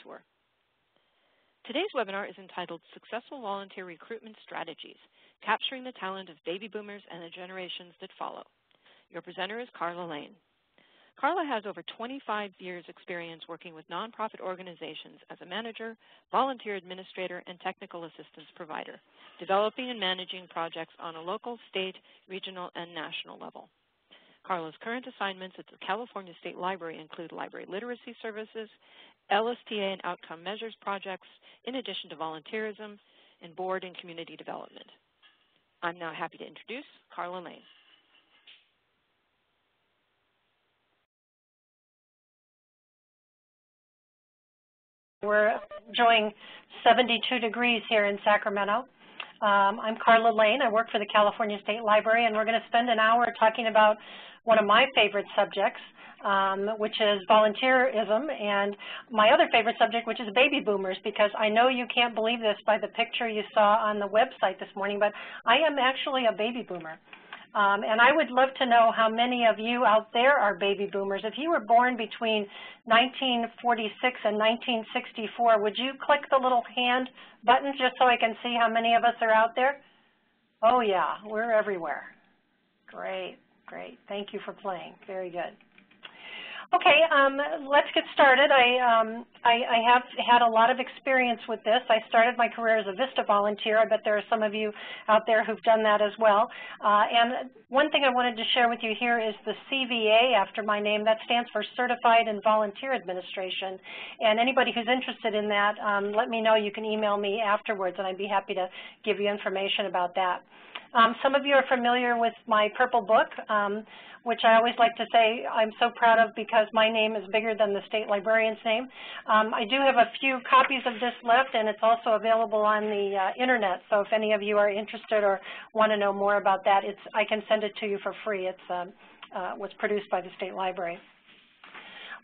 tour. Today's webinar is entitled Successful Volunteer Recruitment Strategies, Capturing the Talent of Baby Boomers and the Generations That Follow. Your presenter is Carla Lane. Carla has over 25 years experience working with nonprofit organizations as a manager, volunteer administrator, and technical assistance provider, developing and managing projects on a local, state, regional, and national level. Carla's current assignments at the California State Library include library literacy services, LSTA and outcome measures projects, in addition to volunteerism and board and community development. I'm now happy to introduce Carla Lane. We're enjoying 72 degrees here in Sacramento. I'm Carla Lane. I work for the California State Library, and we're going to spend an hour talking about one of my favorite subjects, which is volunteerism, and my other favorite subject, which is baby boomers, because I know you can't believe this by the picture you saw on the website this morning, but I am actually a baby boomer. And I would love to know how many of you out there are baby boomers. If you were born between 1946 and 1964, would you click the little hand button just so I can see how many of us are out there? Oh, yeah, we're everywhere. Great, great. Thank you for playing. Very good. Okay, let's get started. I have had a lot of experience with this. I started my career as a VISTA volunteer. I bet there are some of you out there who've done that as well. And one thing I wanted to share with you here is the CVA after my name. That stands for Certified in Volunteer Administration. And anybody who's interested in that, let me know. You can email me afterwards, and I'd be happy to give you information about that. Some of you are familiar with my purple book, which I always like to say I'm so proud of because my name is bigger than the state librarian's name. I do have a few copies of this left, and it's also available on the internet. So if any of you are interested or want to know more about that, I can send it to you for free. It was produced by the state library.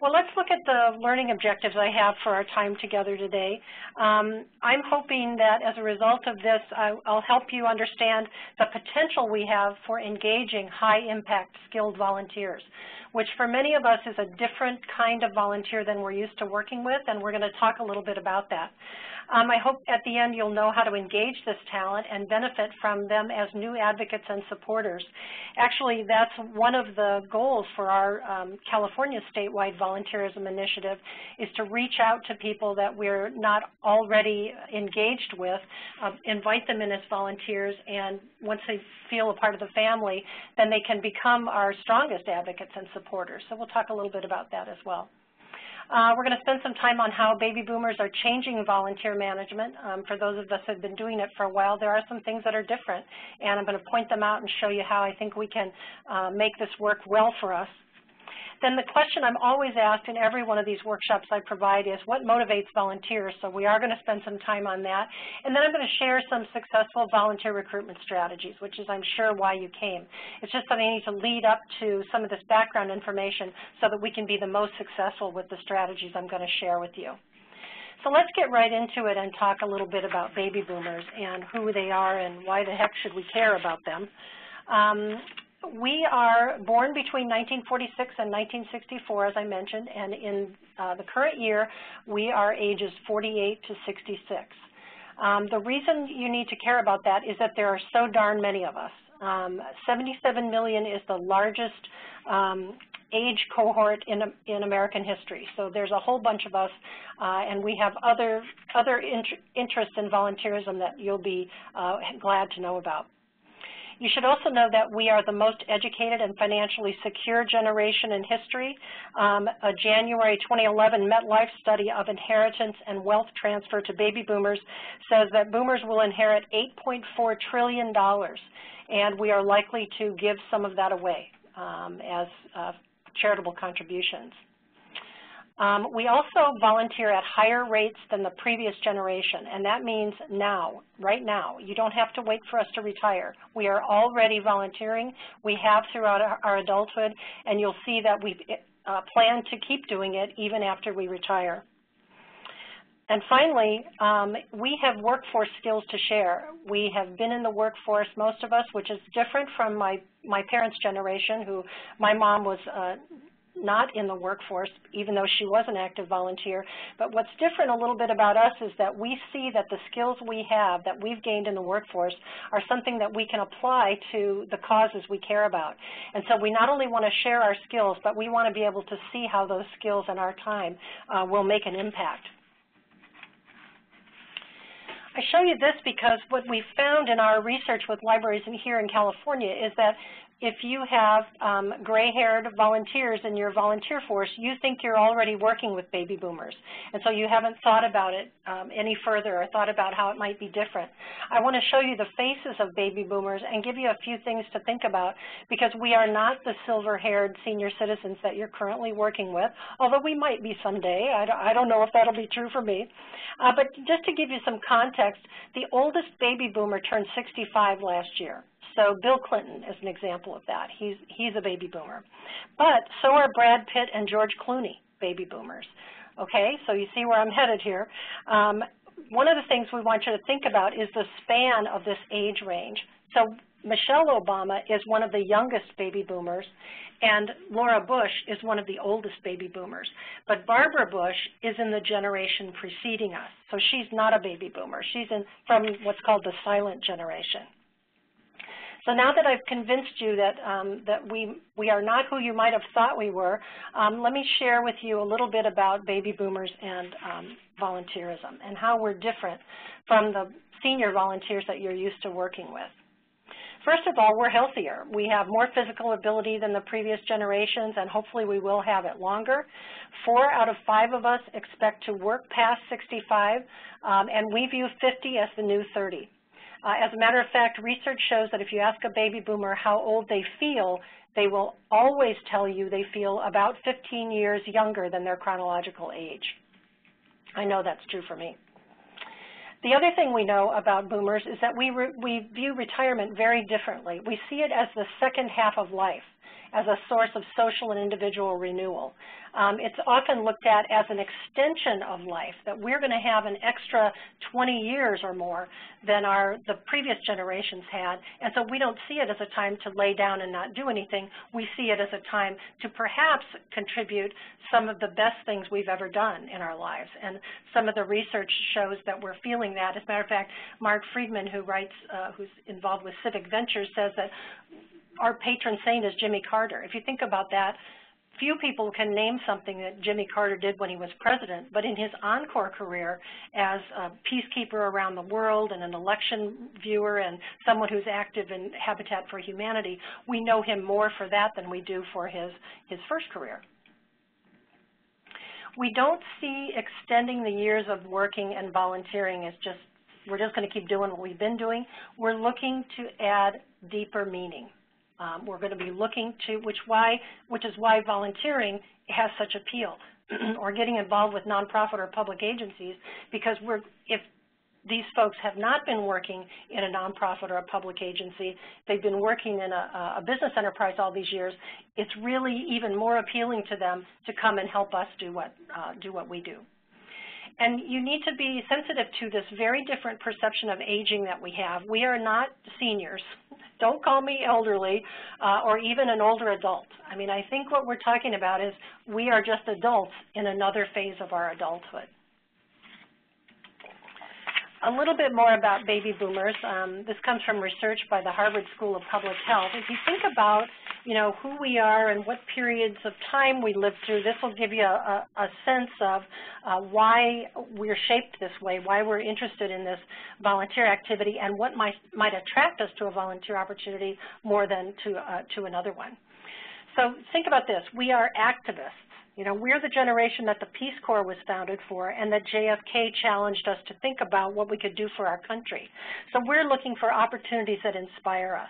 Well, let's look at the learning objectives I have for our time together today. I'm hoping that as a result of this, I'll help you understand the potential we have for engaging high-impact skilled volunteers, which for many of us is a different kind of volunteer than we're used to working with, and we're going to talk a little bit about that. I hope at the end you'll know how to engage this talent and benefit from them as new advocates and supporters. Actually, that's one of the goals for our California statewide volunteerism initiative, is to reach out to people that we're not already engaged with, invite them in as volunteers, and once they feel a part of the family, then they can become our strongest advocates and supporters. So we'll talk a little bit about that as well. We're going to spend some time on how baby boomers are changing volunteer management. For those of us who have been doing it for a while, there are some things that are different, and I'm going to point them out and show you how I think we can make this work well for us. Then the question I'm always asked in every one of these workshops I provide is, what motivates volunteers? So we are going to spend some time on that. And then I'm going to share some successful volunteer recruitment strategies, which is, I'm sure, why you came. It's just that I need to lead up to some of this background information so that we can be the most successful with the strategies I'm going to share with you. So let's get right into it and talk a little bit about baby boomers and who they are and why the heck should we care about them. We are born between 1946 and 1964, as I mentioned, and in the current year, we are ages 48 to 66. The reason you need to care about that is that there are so darn many of us. 77 million is the largest age cohort in American history. So there's a whole bunch of us, and we have other interests in volunteerism that you'll be glad to know about. You should also know that we are the most educated and financially secure generation in history. A January 2011 MetLife study of inheritance and wealth transfer to baby boomers says that boomers will inherit $8.4 trillion, and we are likely to give some of that away as charitable contributions. We also volunteer at higher rates than the previous generation, and that means now, right now. You don't have to wait for us to retire. We are already volunteering. We have throughout our adulthood, and you'll see that we plan to keep doing it even after we retire. And finally, we have workforce skills to share. We have been in the workforce, most of us, which is different from my parents' generation, who my mom was not in the workforce, even though she was an active volunteer. But what's different a little bit about us is that we see that the skills we have that we've gained in the workforce are something that we can apply to the causes we care about. And so we not only want to share our skills, but we want to be able to see how those skills and our time will make an impact. I show you this because what we found in our research with libraries here in California is that if you have gray-haired volunteers in your volunteer force, you think you're already working with baby boomers. And so you haven't thought about it any further or thought about how it might be different. I want to show you the faces of baby boomers and give you a few things to think about, because we are not the silver-haired senior citizens that you're currently working with, although we might be someday. I don't know if that'll be true for me. But just to give you some context, the oldest baby boomer turned 65 last year. So Bill Clinton is an example of that. He's a baby boomer. But so are Brad Pitt and George Clooney, baby boomers. Okay, so you see where I'm headed here. One of the things we want you to think about is the span of this age range. So Michelle Obama is one of the youngest baby boomers, and Laura Bush is one of the oldest baby boomers. But Barbara Bush is in the generation preceding us, so she's not a baby boomer. She's from what's called the silent generation. So now that I've convinced you that, we are not who you might have thought we were, let me share with you a little bit about baby boomers and volunteerism and how we're different from the senior volunteers that you're used to working with. First of all, we're healthier. We have more physical ability than the previous generations, and hopefully we will have it longer. 4 out of 5 of us expect to work past 65, and we view 50 as the new 30. As a matter of fact, research shows that if you ask a baby boomer how old they feel, they will always tell you they feel about 15 years younger than their chronological age. I know that's true for me. The other thing we know about boomers is that we view retirement very differently. We see it as the second half of life, as a source of social and individual renewal. It's often looked at as an extension of life, that we're going to have an extra 20 years or more than the previous generations had, and so we don't see it as a time to lay down and not do anything. We see it as a time to perhaps contribute some of the best things we've ever done in our lives, and some of the research shows that we're feeling that. As a matter of fact, Mark Friedman, who's involved with Civic Ventures, says that our patron saint is Jimmy Carter. If you think about that, few people can name something that Jimmy Carter did when he was president, but in his encore career as a peacekeeper around the world and an election viewer and someone who's active in Habitat for Humanity, we know him more for that than we do for his first career. We don't see extending the years of working and volunteering as we're just going to keep doing what we've been doing. We're looking to add deeper meaning. We're going to be looking to, which is why volunteering has such appeal, or getting involved with nonprofit or public agencies, because if these folks have not been working in a nonprofit or a public agency, they've been working in a business enterprise all these years, it's really even more appealing to them to come and help us do what we do. And you need to be sensitive to this very different perception of aging that we have. We are not seniors. Don't call me elderly or even an older adult. I mean, I think what we're talking about is we are just adults in another phase of our adulthood. A little bit more about baby boomers. This comes from research by the Harvard School of Public Health. If you think about, who we are and what periods of time we live through, this will give you a sense of why we're shaped this way, why we're interested in this volunteer activity, and what might attract us to a volunteer opportunity more than to another one. So think about this. We are activists. We're the generation that the Peace Corps was founded for, and that JFK challenged us to think about what we could do for our country. So we're looking for opportunities that inspire us.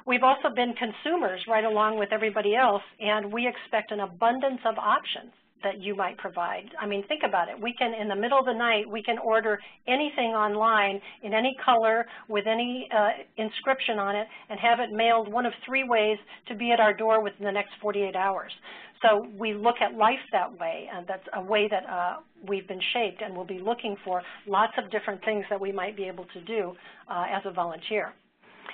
We've also been consumers right along with everybody else, and we expect an abundance of options that you might provide. I mean, think about it. We can, in the middle of the night, we can order anything online in any color with any inscription on it and have it mailed one of 3 ways to be at our door within the next 48 hours. So we look at life that way, and that's a way that we've been shaped, and we'll be looking for lots of different things that we might be able to do as a volunteer.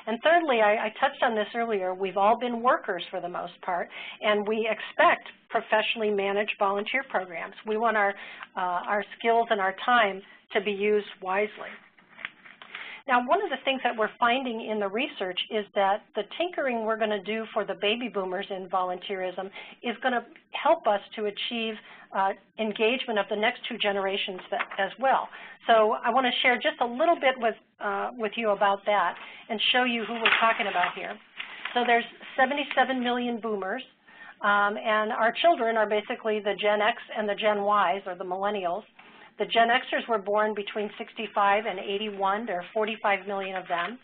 And thirdly, I touched on this earlier, we've all been workers for the most part, and we expect professionally managed volunteer programs. We want our skills and our time to be used wisely. Now, one of the things that we're finding in the research is that the tinkering we're going to do for the baby boomers in volunteerism is going to help us to achieve engagement of the next two generations as well. So I want to share just a little bit with you about that and show you who we're talking about here. So there's 77 million boomers, and our children are basically the Gen X and the Gen Ys, or the millennials. The Gen Xers were born between 65 and 81. There are 45 million of them.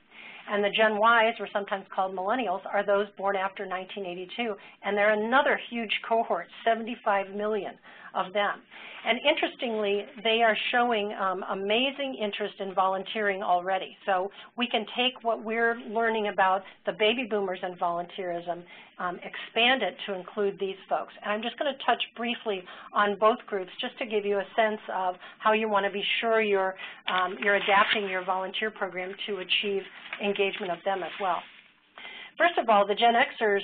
And the Gen Ys, or sometimes called millennials, are those born after 1982. And they're another huge cohort, 75 million of them. And interestingly, they are showing amazing interest in volunteering already. So we can take what we're learning about the baby boomers and volunteerism, expand it to include these folks. And I'm just going to touch briefly on both groups just to give you a sense of how you want to be sure you're adapting your volunteer program to achieve engagement of them as well. First of all, the Gen Xers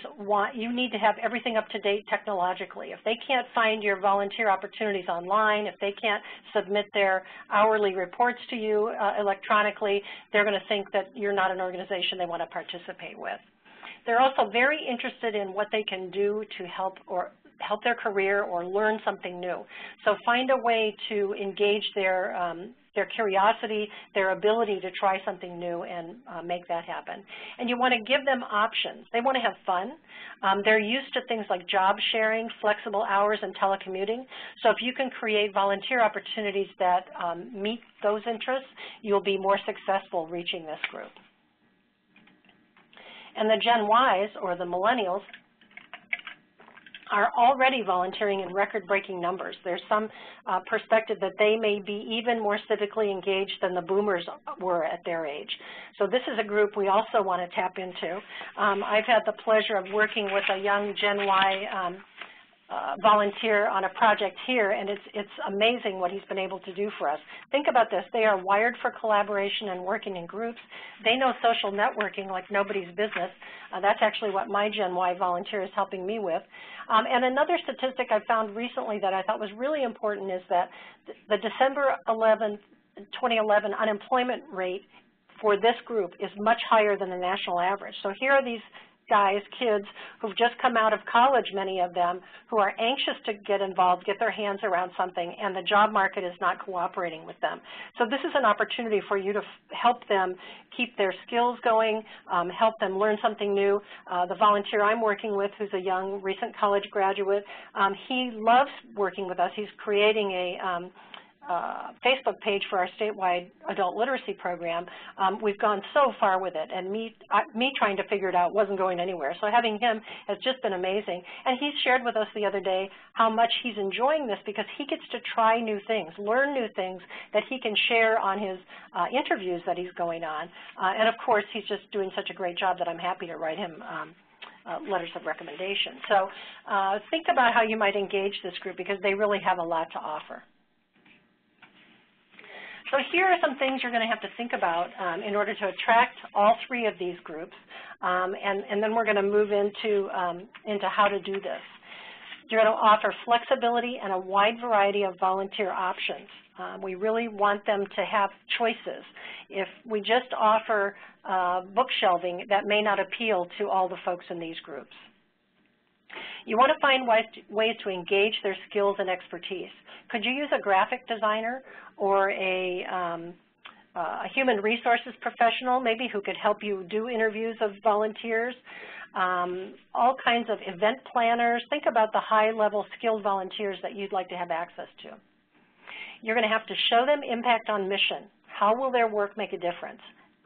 you need to have everything up to date technologically. If they can't find your volunteer opportunities online, if they can't submit their hourly reports to you electronically, they're going to think that you're not an organization they want to participate with. They're also very interested in what they can do to help their career or learn something new. So find a way to engage their curiosity, their ability to try something new and make that happen. And you want to give them options. They want to have fun. They're used to things like job sharing, flexible hours, and telecommuting. So if you can create volunteer opportunities that meet those interests, you'll be more successful reaching this group. And the Gen Ys, or the millennials, are already volunteering in record-breaking numbers. There's some perspective that they may be even more civically engaged than the boomers were at their age. So this is a group we also want to tap into. I've had the pleasure of working with a young Gen Y volunteer on a project here, and it's amazing what he's been able to do for us. Think about this. They are wired for collaboration and working in groups. They know social networking like nobody's business. That's actually what my Gen Y volunteer is helping me with. And another statistic I found recently that I thought was really important is that the December 11, 2011 unemployment rate for this group is much higher than the national average. So here are these guys, kids, who've just come out of college, many of them, who are anxious to get involved, get their hands around something, and the job market is not cooperating with them. So this is an opportunity for you to help them keep their skills going, help them learn something new. The volunteer I'm working with, who's a young, recent college graduate, he loves working with us. He's creating a Facebook page for our statewide adult literacy program. We've gone so far with it, and me trying to figure it out wasn't going anywhere. So having him has just been amazing. And he shared with us the other day how much he's enjoying this because he gets to try new things, learn new things that he can share on his interviews that he's going on. And of course, he's just doing such a great job that I'm happy to write him letters of recommendation. So think about how you might engage this group because they really have a lot to offer. So here are some things you're going to have to think about in order to attract all three of these groups, and then we're going to move into how to do this. You're going to offer flexibility and a wide variety of volunteer options. We really want them to have choices. If we just offer book shelving, that may not appeal to all the folks in these groups. You want to find ways to engage their skills and expertise. Could you use a graphic designer or a human resources professional, maybe, who could help you do interviews of volunteers? All kinds of event planners. Think about the high-level skilled volunteers that you'd like to have access to. You're going to have to show them impact on mission. How will their work make a difference?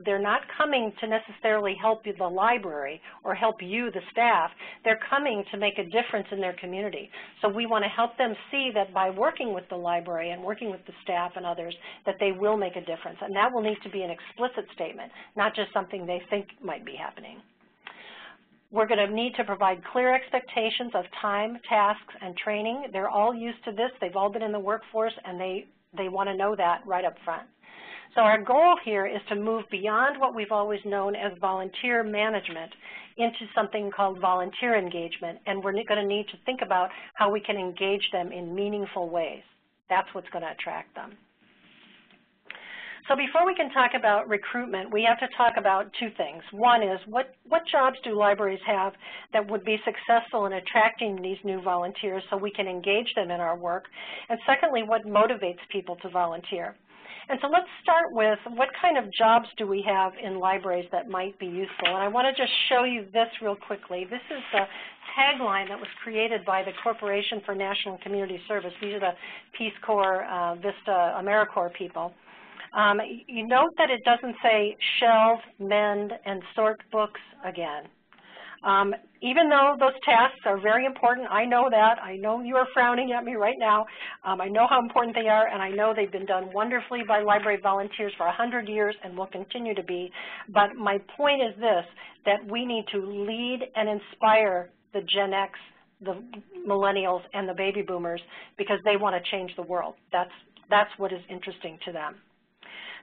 They're not coming to necessarily help you, the library, or help you, the staff. They're coming to make a difference in their community. So we want to help them see that by working with the library and working with the staff and others, that they will make a difference. And that will need to be an explicit statement, not just something they think might be happening. We're going to need to provide clear expectations of time, tasks, and training. They're all used to this. They've all been in the workforce, and they want to know that right up front. So our goal here is to move beyond what we've always known as volunteer management into something called volunteer engagement, and we're going to need to think about how we can engage them in meaningful ways. That's what's going to attract them. So before we can talk about recruitment, we have to talk about two things. One is, what jobs do libraries have that would be successful in attracting these new volunteers so we can engage them in our work? And secondly, what motivates people to volunteer? And so let's start with, what kind of jobs do we have in libraries that might be useful? And I want to just show you this real quickly. This is the tagline that was created by the Corporation for National and Community Service. These are the Peace Corps, Vista, AmeriCorps people. You note that it doesn't say shelve, mend, and sort books again. Even though those tasks are very important, I know that. I know you are frowning at me right now. I know how important they are, and I know they've been done wonderfully by library volunteers for 100 years and will continue to be. But my point is this, that we need to lead and inspire the Gen X, the millennials, and the baby boomers, because they want to change the world. That's what is interesting to them.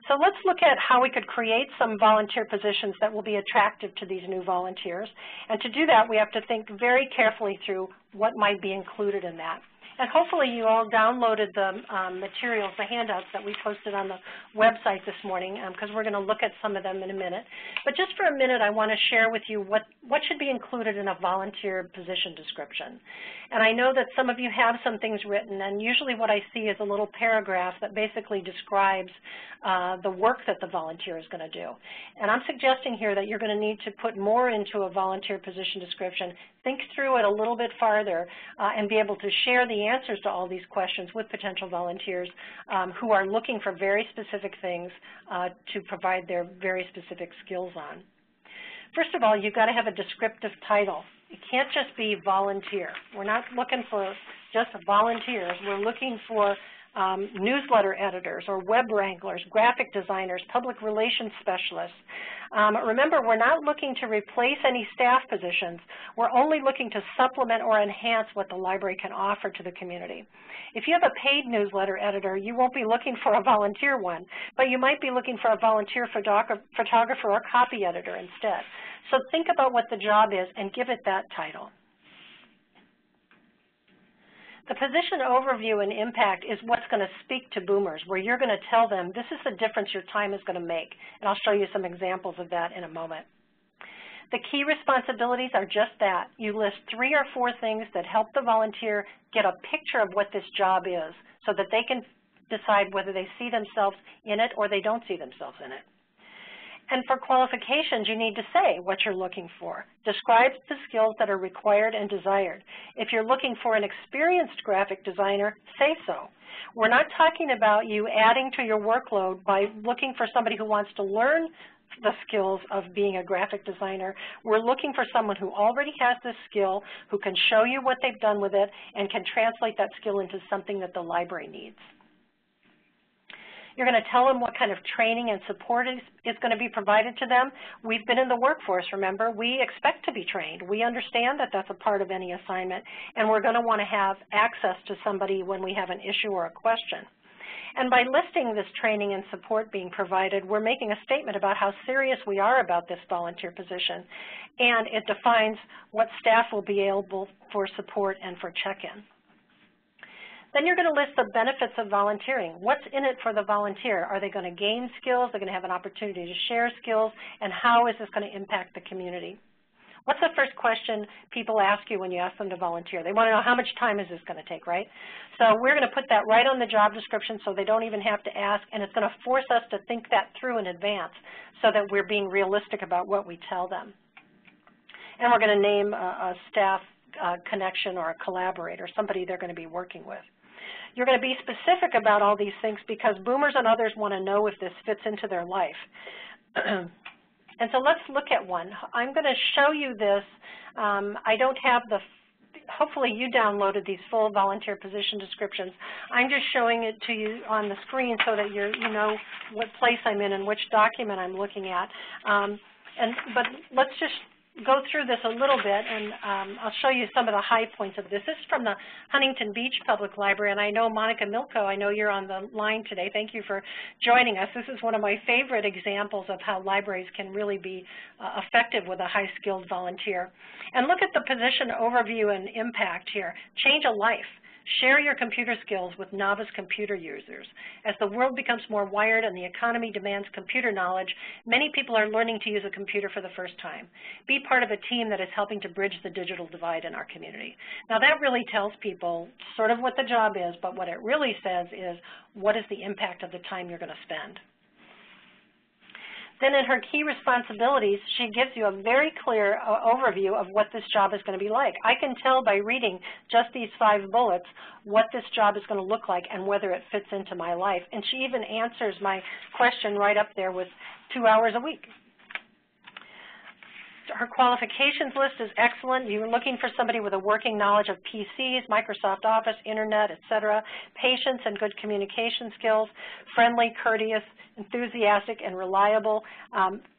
So let's look at how we could create some volunteer positions that will be attractive to these new volunteers. And to do that, we have to think very carefully through what might be included in that. And hopefully you all downloaded the materials, the handouts that we posted on the website this morning, because we're going to look at some of them in a minute. But just for a minute, I want to share with you what should be included in a volunteer position description. And I know that some of you have some things written, and usually what I see is a little paragraph that basically describes the work that the volunteer is going to do. And I'm suggesting here that you're going to need to put more into a volunteer position description, think through it a little bit farther, and be able to share the answers to all these questions with potential volunteers who are looking for very specific things to provide their very specific skills on. First of all, you've got to have a descriptive title. It can't just be volunteer. We're not looking for just volunteers. We're looking for newsletter editors or web wranglers, graphic designers, public relations specialists. Remember, we're not looking to replace any staff positions. We're only looking to supplement or enhance what the library can offer to the community. If you have a paid newsletter editor, you won't be looking for a volunteer one, but you might be looking for a volunteer photographer or copy editor instead. So think about what the job is and give it that title. The position overview and impact is what's going to speak to boomers, where you're going to tell them this is the difference your time is going to make. And I'll show you some examples of that in a moment. The key responsibilities are just that. You list 3 or 4 things that help the volunteer get a picture of what this job is so that they can decide whether they see themselves in it or they don't see themselves in it. And for qualifications, you need to say what you're looking for. Describe the skills that are required and desired. If you're looking for an experienced graphic designer, say so. We're not talking about you adding to your workload by looking for somebody who wants to learn the skills of being a graphic designer. We're looking for someone who already has this skill, who can show you what they've done with it, and can translate that skill into something that the library needs. You're going to tell them what kind of training and support is going to be provided to them. We've been in the workforce, remember. We expect to be trained. We understand that that's a part of any assignment, and we're going to want to have access to somebody when we have an issue or a question. And by listing this training and support being provided, we're making a statement about how serious we are about this volunteer position, and it defines what staff will be able for support and for check-in. Then you're going to list the benefits of volunteering. What's in it for the volunteer? Are they going to gain skills? They're going to have an opportunity to share skills? And how is this going to impact the community? What's the first question people ask you when you ask them to volunteer? They want to know how much time is this going to take, right? So we're going to put that right on the job description so they don't even have to ask, and it's going to force us to think that through in advance so that we're being realistic about what we tell them. And we're going to name a staff connection or a collaborator, somebody they're going to be working with. You're going to be specific about all these things because boomers and others want to know if this fits into their life. And so let's look at one. I'm going to show you this. I don't have the, hopefully you downloaded these full volunteer position descriptions. I'm just showing it to you on the screen so that you know what place I'm in and which document I'm looking at. But let's just go through this a little bit, and I'll show you some of the high points of this. This is from the Huntington Beach Public Library, and I know Monica Milko, I know you're on the line today. Thank you for joining us. This is one of my favorite examples of how libraries can really be effective with a high-skilled volunteer. And look at the position overview and impact here. Change a life. Share your computer skills with novice computer users. As the world becomes more wired and the economy demands computer knowledge, many people are learning to use a computer for the first time. Be part of a team that is helping to bridge the digital divide in our community. Now that really tells people sort of what the job is, but what it really says is what is the impact of the time you're going to spend. Then in her key responsibilities, she gives you a very clear overview of what this job is going to be like. I can tell by reading just these 5 bullets what this job is going to look like and whether it fits into my life. And she even answers my question right up there with 2 hours a week. Her qualifications list is excellent. You're looking for somebody with a working knowledge of PCs, Microsoft Office, Internet, etc., patience and good communication skills, friendly, courteous, enthusiastic, and reliable.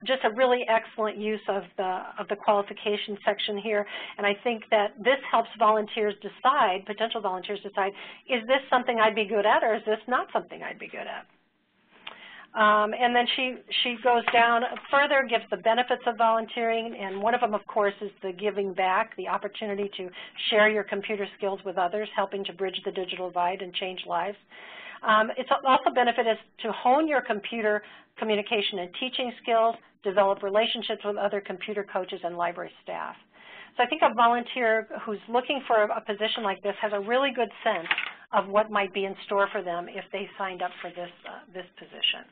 Just a really excellent use of the qualification section here. And I think that this helps volunteers decide, potential volunteers decide, is this something I'd be good at or is this not something I'd be good at? And then she goes down further, gives the benefits of volunteering, and one of them, of course, is the giving back, the opportunity to share your computer skills with others, helping to bridge the digital divide and change lives. It's also benefit is to hone your computer communication and teaching skills, develop relationships with other computer coaches and library staff. So I think a volunteer who's looking for a position like this has a really good sense of what might be in store for them if they signed up for this position.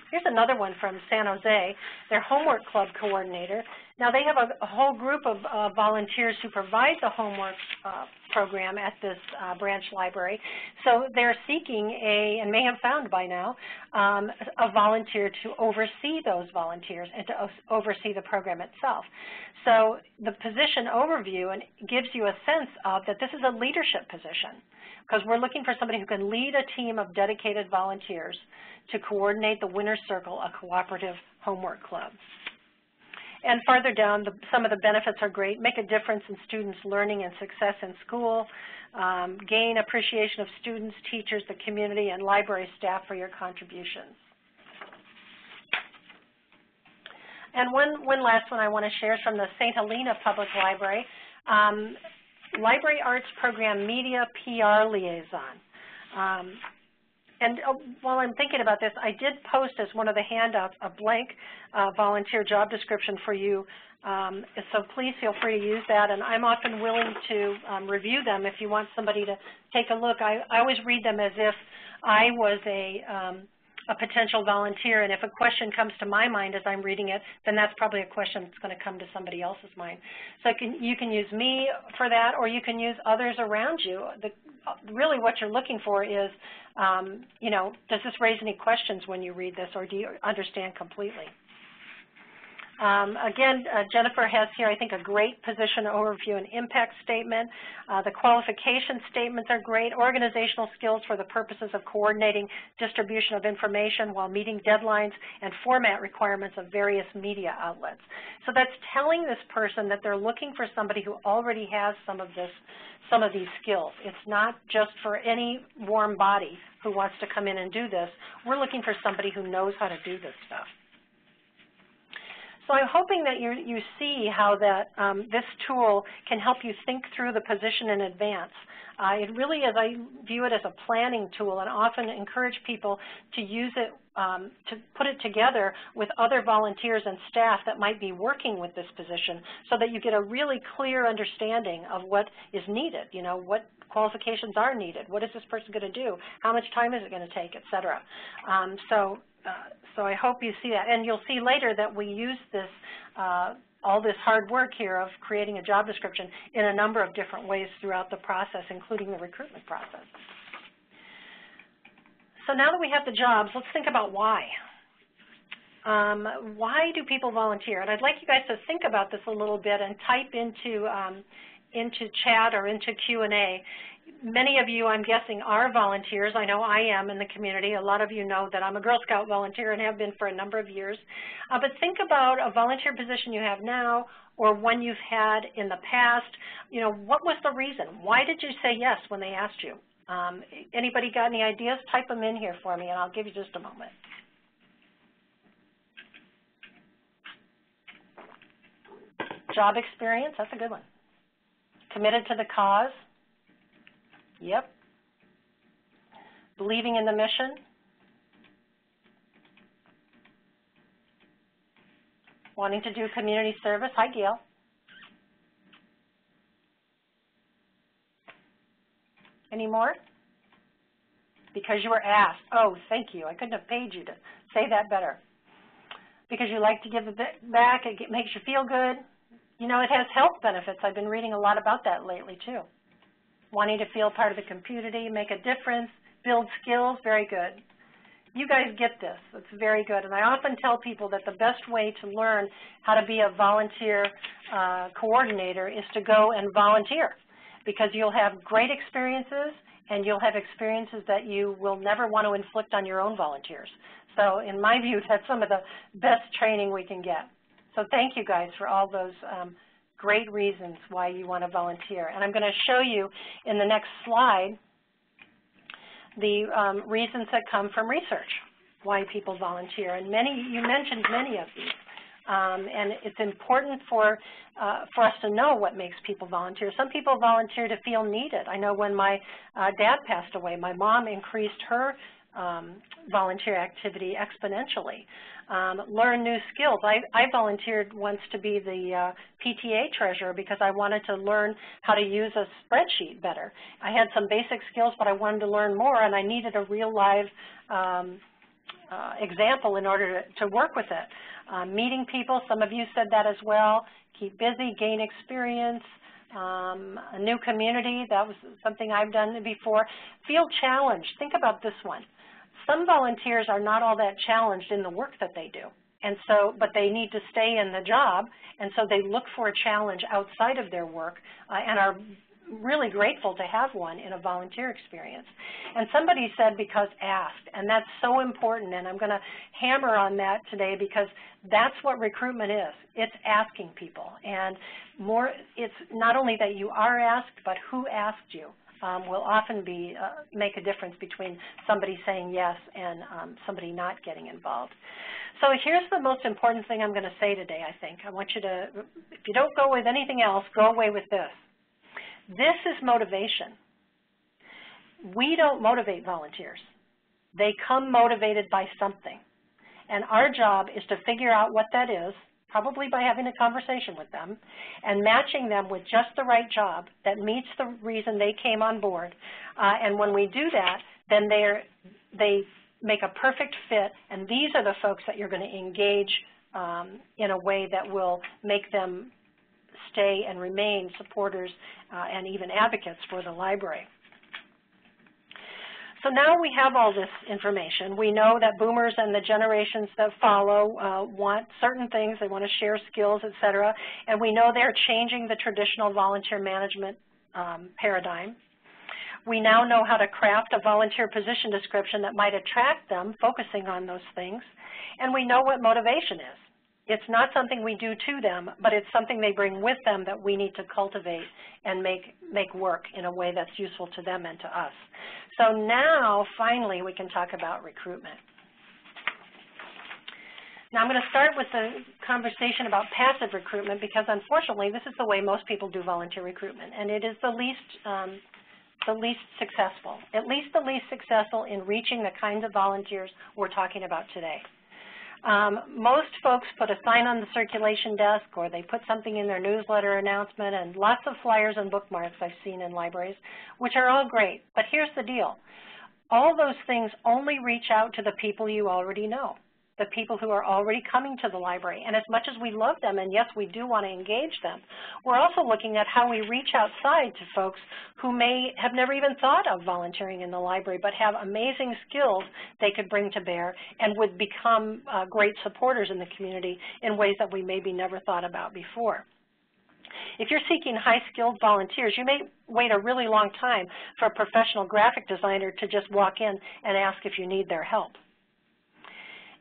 Here's another one from San Jose, their homework club coordinator. Now they have a whole group of volunteers who provide the homework program at this branch library. So they're seeking and may have found by now, a volunteer to oversee those volunteers and to oversee the program itself. So the position overview gives you a sense of that this is a leadership position, because we're looking for somebody who can lead a team of dedicated volunteers to coordinate the Winner's Circle, a cooperative homework club. And farther down, some of the benefits are great. Make a difference in students' learning and success in school. Gain appreciation of students, teachers, the community, and library staff for your contributions. And one last one I want to share is from the St. Helena Public Library. Library Arts Program Media PR Liaison. And while I'm thinking about this, I did post as one of the handouts a blank volunteer job description for you. So please feel free to use that. And I'm often willing to review them if you want somebody to take a look. I always read them as if I was a potential volunteer, and if a question comes to my mind as I'm reading it, then that's probably a question that's going to come to somebody else's mind. So you can use me for that, or you can use others around you. Really what you're looking for is, you know, does this raise any questions when you read this, or do you understand completely? Again, Jennifer has here, I think, a great position overview and impact statement. The qualification statements are great. Organizational skills for the purposes of coordinating distribution of information while meeting deadlines and format requirements of various media outlets. So that's telling this person that they're looking for somebody who already has some of these skills. It's not just for any warm body who wants to come in and do this. We're looking for somebody who knows how to do this stuff. So I'm hoping that you see how that this tool can help you think through the position in advance. It really is, I view it as a planning tool, and often encourage people to use it, to put it together with other volunteers and staff that might be working with this position, so that you get a really clear understanding of what is needed, you know, what qualifications are needed, what is this person going to do, how much time is it going to take, et cetera. So I hope you see that. And you'll see later that we use this, all this hard work here of creating a job description in a number of different ways throughout the process, including the recruitment process. So now that we have the jobs, let's think about why. Why do people volunteer? And I'd like you guys to think about this a little bit and type into chat or into Q&A Many of you, I'm guessing, are volunteers. I know I am in the community. A lot of you know that I'm a Girl Scout volunteer and have been for a number of years. But think about a volunteer position you have now or one you've had in the past. You know, what was the reason? Why did you say yes when they asked you? Anybody got any ideas? Type them in here for me, and I'll give you just a moment. Job experience, that's a good one. Committed to the cause. Yep. Believing in the mission. Wanting to do community service. Hi, Gail. Any more? Because you were asked. Oh, thank you. I couldn't have paid you to say that better. Because you like to give a bit back. It makes you feel good. You know, it has health benefits. I've been reading a lot about that lately, too. Wanting to feel part of the community, make a difference, build skills, very good. You guys get this. It's very good. And I often tell people that the best way to learn how to be a volunteer coordinator is to go and volunteer, because you'll have great experiences and you'll have experiences that you will never want to inflict on your own volunteers. So in my view, that's some of the best training we can get. So thank you guys for all those great reasons why you want to volunteer. And I'm going to show you in the next slide the reasons that come from research, why people volunteer. And you mentioned many of these. And it's important for us to know what makes people volunteer. Some people volunteer to feel needed. I know when my dad passed away, my mom increased her volunteer activity exponentially. Learn new skills. I volunteered once to be the PTA treasurer because I wanted to learn how to use a spreadsheet better. I had some basic skills, but I wanted to learn more, and I needed a real live example in order to work with it. Meeting people, some of you said that as well. Keep busy, gain experience. A new community, that was something I've done before. Feel challenged. Think about this one. Some volunteers are not all that challenged in the work that they do, and so, but they need to stay in the job, and so they look for a challenge outside of their work and are really grateful to have one in a volunteer experience. And somebody said because asked, and that's so important, and I'm going to hammer on that today because that's what recruitment is. It's asking people, and it's not only that you are asked, but who asked you will often make a difference between somebody saying yes and somebody not getting involved. So here's the most important thing I'm going to say today, I think. I want you to, if you don't go with anything else, go away with this. This is motivation. We don't motivate volunteers. They come motivated by something. And our job is to figure out what that is, probably by having a conversation with them, and matching them with just the right job that meets the reason they came on board. And when we do that, then they make a perfect fit, and these are the folks that you're going to engage in a way that will make them stay and remain supporters and even advocates for the library. So now we have all this information. We know that boomers and the generations that follow want certain things. They want to share skills, et cetera. And we know they're changing the traditional volunteer management paradigm. We now know how to craft a volunteer position description that might attract them, focusing on those things. And we know what motivation is. It's not something we do to them, but it's something they bring with them that we need to cultivate and make work in a way that's useful to them and to us. So now, finally, we can talk about recruitment. Now, I'm going to start with the conversation about passive recruitment because, unfortunately, this is the way most people do volunteer recruitment, and it is the least successful, at least the least successful in reaching the kinds of volunteers we're talking about today. Most folks put a sign on the circulation desk, or they put something in their newsletter announcement, and lots of flyers and bookmarks I've seen in libraries, which are all great. But here's the deal. All those things only reach out to the people you already know, the people who are already coming to the library. And as much as we love them, and yes, we do want to engage them, we're also looking at how we reach outside to folks who may have never even thought of volunteering in the library, but have amazing skills they could bring to bear and would become great supporters in the community in ways that we maybe never thought about before. If you're seeking high-skilled volunteers, you may wait a really long time for a professional graphic designer to just walk in and ask if you need their help.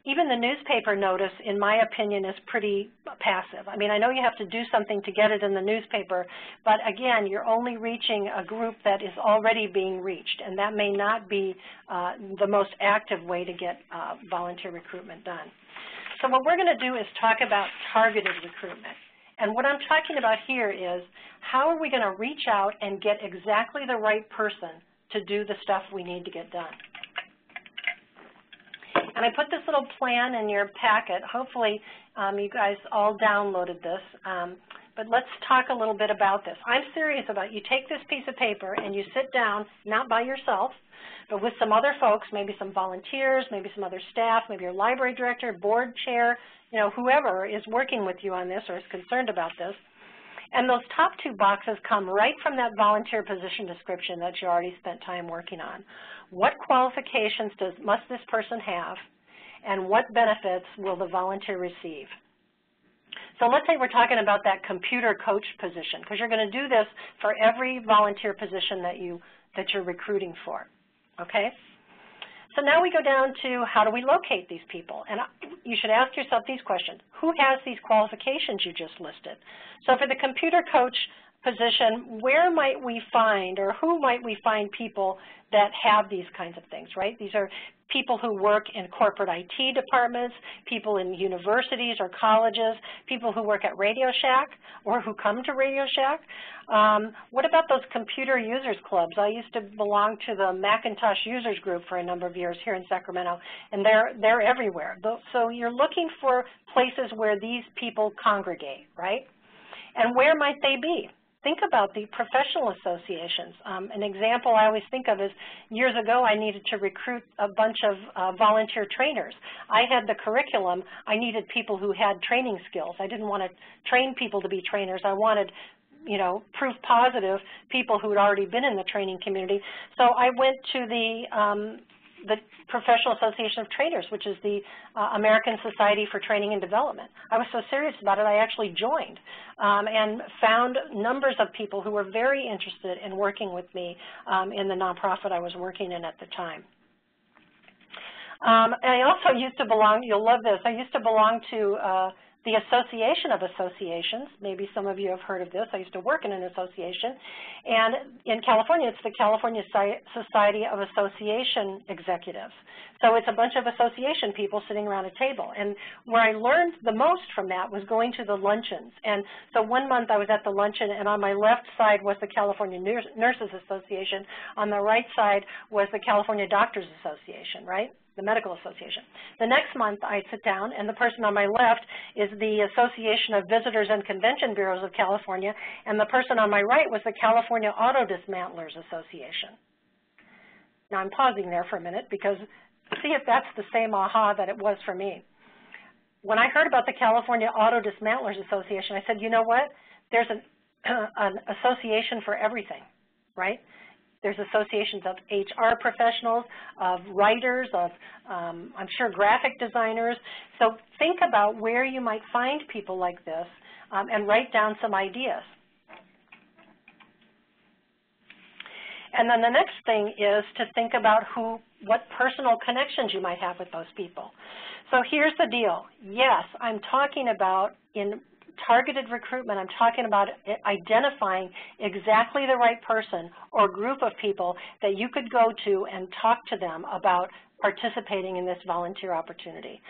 Even the newspaper notice, in my opinion, is pretty passive. I mean, I know you have to do something to get it in the newspaper, but again, you're only reaching a group that is already being reached, and that may not be the most active way to get volunteer recruitment done. So what we're going to do is talk about targeted recruitment. And what I'm talking about here is how are we going to reach out and get exactly the right person to do the stuff we need to get done. And I put this little plan in your packet. Hopefully you guys all downloaded this. But let's talk a little bit about this. I'm serious about you take this piece of paper and you sit down, not by yourself, but with some other folks, maybe some volunteers, maybe some other staff, maybe your library director, board chair, you know, whoever is working with you on this or is concerned about this. And those top two boxes come right from that volunteer position description that you already spent time working on. What qualifications must this person have, and what benefits will the volunteer receive? So let's say we're talking about that computer coach position, because you're going to do this for every volunteer position that you're recruiting for, okay? So now we go down to how do we locate these people? And you should ask yourself these questions. Who has these qualifications you just listed? So for the computer coach position, where might we find or who might we find people that have these kinds of things, right? These are people who work in corporate IT departments, people in universities or colleges, people who work at Radio Shack or who come to Radio Shack. What about those computer users clubs? I used to belong to the Macintosh users group for a number of years here in Sacramento, and they're everywhere. So you're looking for places where these people congregate, right? And where might they be? Think about the professional associations. An example I always think of is years ago I needed to recruit a bunch of volunteer trainers. I had the curriculum. I needed people who had training skills. I didn't want to train people to be trainers. I wanted, you know, proof positive people who had already been in the training community. So I went to the Professional Association of Trainers, which is the American Society for Training and Development. I was so serious about it, I actually joined and found numbers of people who were very interested in working with me in the nonprofit I was working in at the time. And I also used to belong, you'll love this, I used to belong to the Association of Associations. Maybe some of you have heard of this. I used to work in an association. And in California, it's the California Society of Association Executives. So it's a bunch of association people sitting around a table. And where I learned the most from that was going to the luncheons. And so one month I was at the luncheon, and on my left side was the California Nurses Association. On the right side was the California Doctors Association, right? The Medical Association. The next month I sit down, and the person on my left is the Association of Visitors and Convention Bureaus of California, and the person on my right was the California Auto Dismantlers Association. Now I'm pausing there for a minute because see if that's the same aha that it was for me. When I heard about the California Auto Dismantlers Association, I said, you know what? There's an association for everything, right? There's associations of HR professionals, of writers, of I'm sure graphic designers. So think about where you might find people like this and write down some ideas. And then the next thing is to think about what personal connections you might have with those people. So here's the deal. Yes, I'm talking about in targeted recruitment, I'm talking about identifying exactly the right person or group of people that you could go to and talk to them about participating in this volunteer opportunity.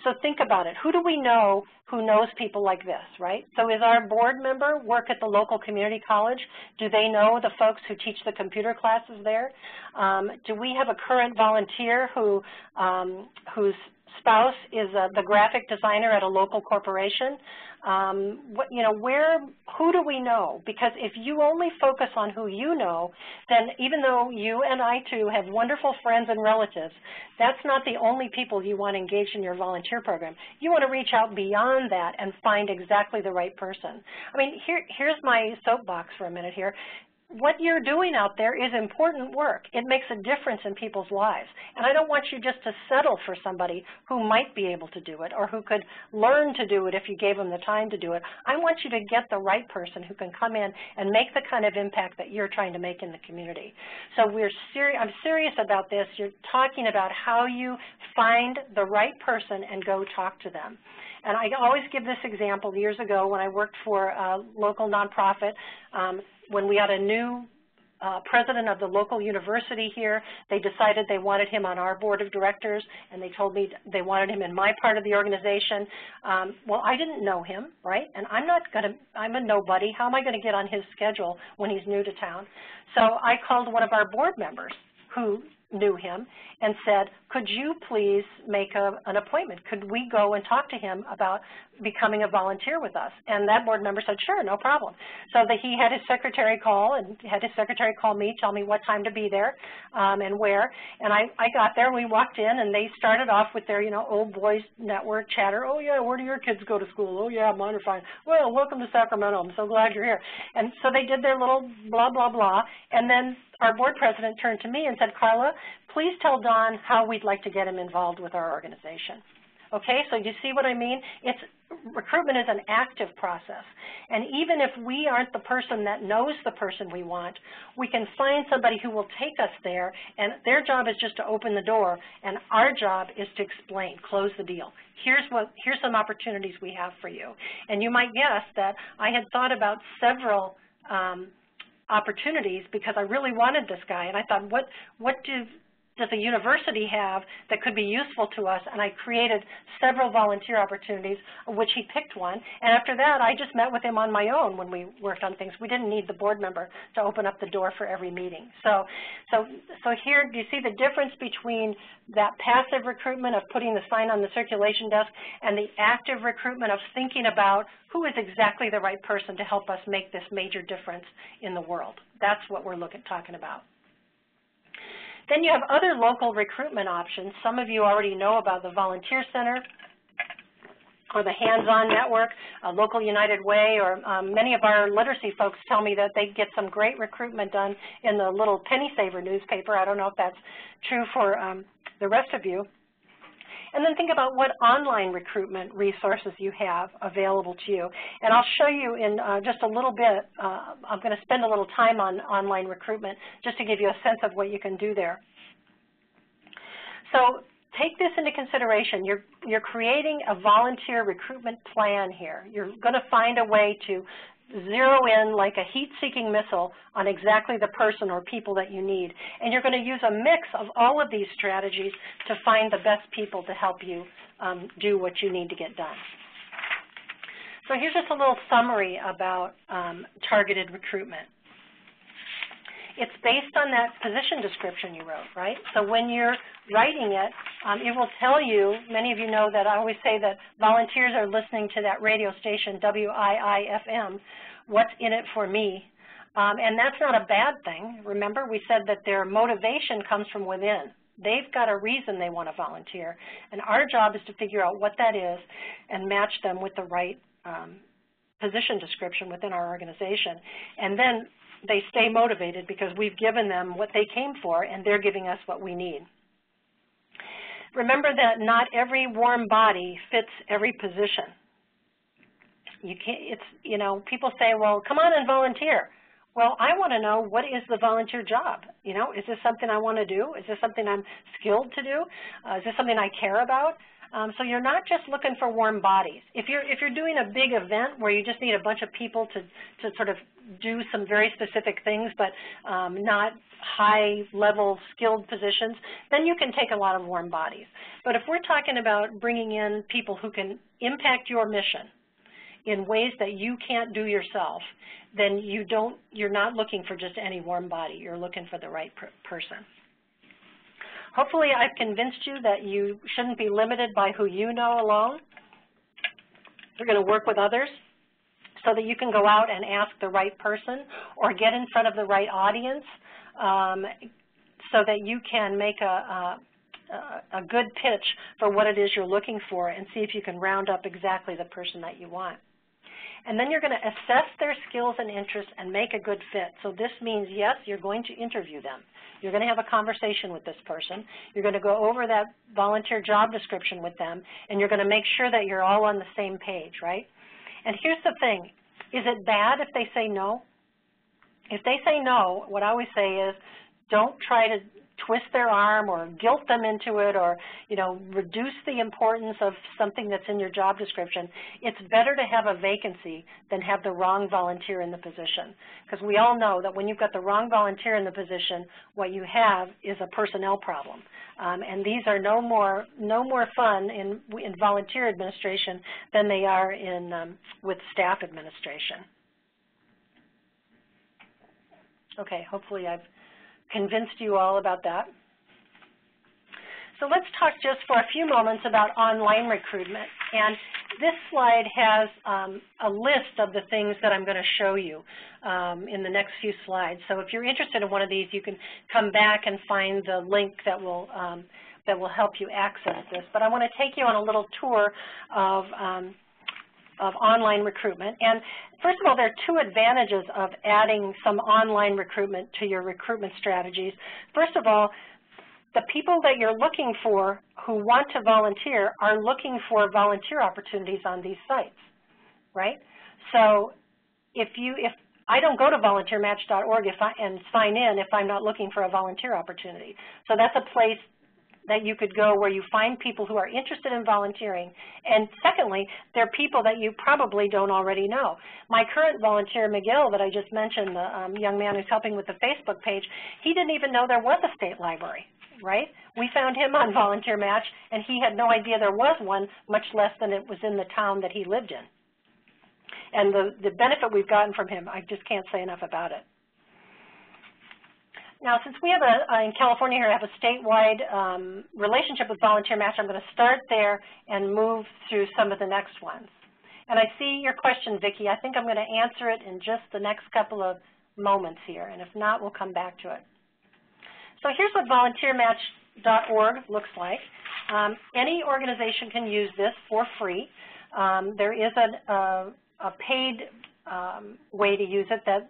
So think about it. Who do we know who knows people like this, right? So is our board member work at the local community college? Do they know the folks who teach the computer classes there? Do we have a current volunteer whose spouse is the graphic designer at a local corporation? Who do we know? Because if you only focus on who you know, then even though you and I too have wonderful friends and relatives, that's not the only people you want to engage in your volunteer program. You want to reach out beyond that and find exactly the right person. I mean, here's my soapbox for a minute here. what you're doing out there is important work. It makes a difference in people's lives. And I don't want you just to settle for somebody who might be able to do it or who could learn to do it if you gave them the time to do it. I want you to get the right person who can come in and make the kind of impact that you're trying to make in the community. So I'm serious about this. You're talking about how you find the right person and go talk to them. And I always give this example. Years ago when I worked for a local nonprofit, when we had a new president of the local university here, they decided they wanted him on our board of directors, and they told me they wanted him in my part of the organization. Well, I didn't know him, right? And I'm a nobody. How am I going to get on his schedule when he's new to town? So I called one of our board members who knew him and said, could you please make an appointment? Could we go and talk to him about becoming a volunteer with us? And that board member said, sure, no problem. So he had his secretary call and had his secretary call me, tell me what time to be there and where. And I got there, we walked in, and they started off with their, old boys network chatter. Oh, yeah, where do your kids go to school? Oh, yeah, mine are fine. Well, welcome to Sacramento. I'm so glad you're here. And so they did their little blah, blah, blah. And then our board president turned to me and said, Carla, please tell Don how we'd like to get him involved with our organization. Okay, so you see what I mean? Recruitment is an active process. And even if we aren't the person that knows the person we want, we can find somebody who will take us there, and their job is just to open the door, and our job is to explain, close the deal. Here's some opportunities we have for you. And you might guess that I had thought about several opportunities because I really wanted this guy, and I thought, what does a university have that could be useful to us? And I created several volunteer opportunities, of which he picked one. And after that, I just met with him on my own when we worked on things. We didn't need the board member to open up the door for every meeting. So here, do you see the difference between that passive recruitment of putting the sign on the circulation desk and the active recruitment of thinking about who is exactly the right person to help us make this major difference in the world? That's what we're talking about. Then you have other local recruitment options. Some of you already know about the Volunteer Center or the Hands-On Network, Local United Way, or many of our literacy folks tell me that they get some great recruitment done in the little Penny Saver newspaper. I don't know if that's true for the rest of you. And then think about what online recruitment resources you have available to you. And I'll show you in just a little bit. I'm going to spend a little time on online recruitment just to give you a sense of what you can do there. So take this into consideration. You're creating a volunteer recruitment plan here. You're going to find a way to zero in like a heat-seeking missile on exactly the person or people that you need. And you're going to use a mix of all of these strategies to find the best people to help you do what you need to get done. So here's just a little summary about targeted recruitment. It's based on that position description you wrote, right? So when you're writing it, it will tell you, many of you know that I always say that volunteers are listening to that radio station, WIIFM, What's in It for Me? And that's not a bad thing. Remember, we said that their motivation comes from within. They've got a reason they want to volunteer. And our job is to figure out what that is and match them with the right position description within our organization. And then they stay motivated because we've given them what they came for, and they're giving us what we need. Remember that not every warm body fits every position. You can't, people say, well, come on and volunteer. Well, I want to know, what is the volunteer job? Is this something I want to do? Is this something I'm skilled to do? Is this something I care about? So you're not just looking for warm bodies. If you're doing a big event where you just need a bunch of people to sort of do some very specific things, but not high-level skilled positions, then you can take a lot of warm bodies. But if we're talking about bringing in people who can impact your mission in ways that you can't do yourself, then you're not looking for just any warm body. You're looking for the right person. Hopefully I've convinced you that you shouldn't be limited by who you know alone. You're going to work with others so that you can go out and ask the right person or get in front of the right audience so that you can make a good pitch for what it is you're looking for and see if you can round up exactly the person that you want. And then you're going to assess their skills and interests and make a good fit. So this means, yes, you're going to interview them. You're going to have a conversation with this person. You're going to go over that volunteer job description with them, and you're going to make sure that you're all on the same page, right? And here's the thing. Is it bad if they say no? If they say no, what I always say is don't try to twist their arm or guilt them into it or, reduce the importance of something that's in your job description. It's better to have a vacancy than have the wrong volunteer in the position, because we all know that when you've got the wrong volunteer in the position, what you have is a personnel problem. And these are no more fun in volunteer administration than they are with staff administration. Okay, hopefully I've convinced you all about that. So let's talk just for a few moments about online recruitment. And this slide has a list of the things that I'm going to show you in the next few slides. So if you're interested in one of these, you can come back and find the link that will help you access this. But I want to take you on a little tour of online recruitment. And first of all, there are two advantages of adding some online recruitment to your recruitment strategies. First of all, the people that you're looking for who want to volunteer are looking for volunteer opportunities on these sites, right? So if I don't go to volunteermatch.org and sign in if I'm not looking for a volunteer opportunity. So that's a place that you could go where you find people who are interested in volunteering. And secondly, they're people that you probably don't already know. My current volunteer, Miguel, that I just mentioned, the young man who's helping with the Facebook page, he didn't even know there was a state library, right? We found him on Volunteer Match, and he had no idea there was one, much less than it was in the town that he lived in. And the benefit we've gotten from him, I just can't say enough about it. Now, since we have in California here, I have a statewide relationship with Volunteer Match, I'm going to start there and move through some of the next ones. And I see your question, Vicki. I think I'm going to answer it in just the next couple of moments here, and if not, we'll come back to it. So here's what volunteermatch.org looks like. Any organization can use this for free. There is a paid way to use it that